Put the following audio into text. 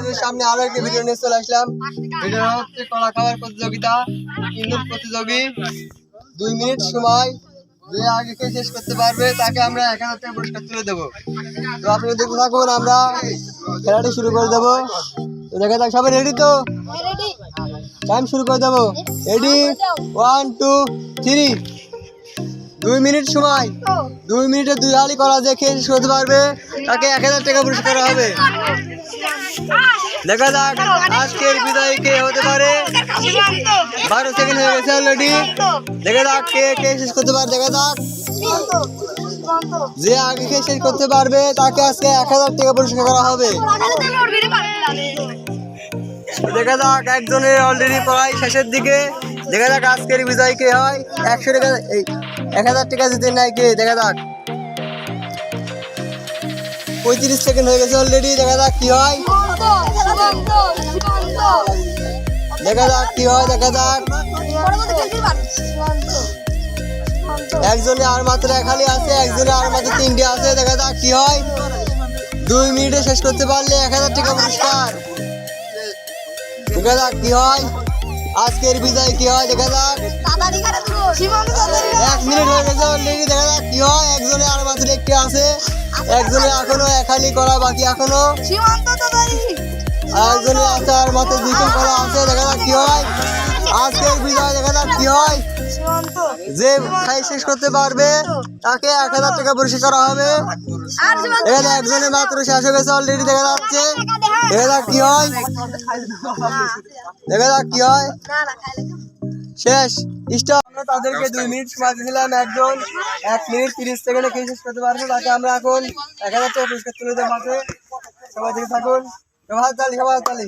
আপনাদের সামনে আরো একটা ভিডিও নিয়ে চলে আসলাম। ভিডিও হচ্ছে কলা খাওয়ার প্রতিযোগিতা। তিনজন প্রতিযোগী, 2 মিনিট সময়, যে আগে কে শেষ করতে পারবে তাকে আমরা 1000 টাকা পুরস্কার তুলে দেবো। তো আপনি দেখতে থাকুন, আমরা খেলাটি শুরু করে দেবো। তো দেখা যাক, সবাই রেডি তো? টাইম শুরু করে দেবো। রেডি, 1 2 3। 2 মিনিট সময়, 2 মিনিটে 2 হালি কলা যে খেয়ে শেষ করতে পারবে তাকে 1000 টাকা পুরস্কার হবে। দেখা যাক আজকের বিদায় কে হতে পারে। 12 সেকেন্ড হয়ে গেছে অলরেডি। দেখা যাক কে কে শেষ করতে পারে। দেখা যাক, যে আগে কে শেষ করতে পারবে তাকে আজকে 1000 টাকা পুরস্কার করা হবে। দেখা যাক, একজনের অলরেডি প্রায় শেষের দিকে। দেখা যাক আজকের বিজয় কে হয়। 100 টাকা, 1000 টাকা জিতে নেয় কে। দেখা যাক, 35 সেকেন্ড হয়ে গেছে অলরেডি। দেখা যাক কি হয়। দেখা যাক কি হয়। দেখা যাক, একজনে আর মাত্র 1 হালি আছে, একজনে আর মাত্র 3টে আছে। দেখা যাক কি হয়। 2 মিনিটে শেষ করতে পারলে 1000 টাকা পুরস্কার। দেখা যাক কি হয়, আজকের বিজয় কি হয়। দেখা যাক, 1 মিনিট হয়ে গেছে অলরেডি। দেখা যাক কি হয়। একজনে আর মাত্র 1টে আছে, একজনে এখনো 1 হালি করা বাকি এখনো, একজনে আছে আর মাত্র 2টি করা আছে। দেখা যাক কি হয়, আজকের বিজয়। দেখা যাক কি হয়, যে খাই শেষ করতে পারবে তাকে 1000 টাকা পুরস্কার করা হবে। এখানে একজনের মাত্র শেষ হয়ে গেছে অলরেডি। দেখা যাচ্ছে, দেখা যাক কি হয়। দেখা যাক কি হয়, শেষ স্টপ। আমরা তাদেরকে 2 মিনিট সময় দিয়েছিলাম। একজন 1 মিনিট 30 সেকেন্ডে খেয়ে শেষ করতে পারবে তাকে আমরা এখন 1000 টাকা পুরস্কার তুলে দেবো। সবাই দেখে থাকুন। সবার তালি, সবার তালি।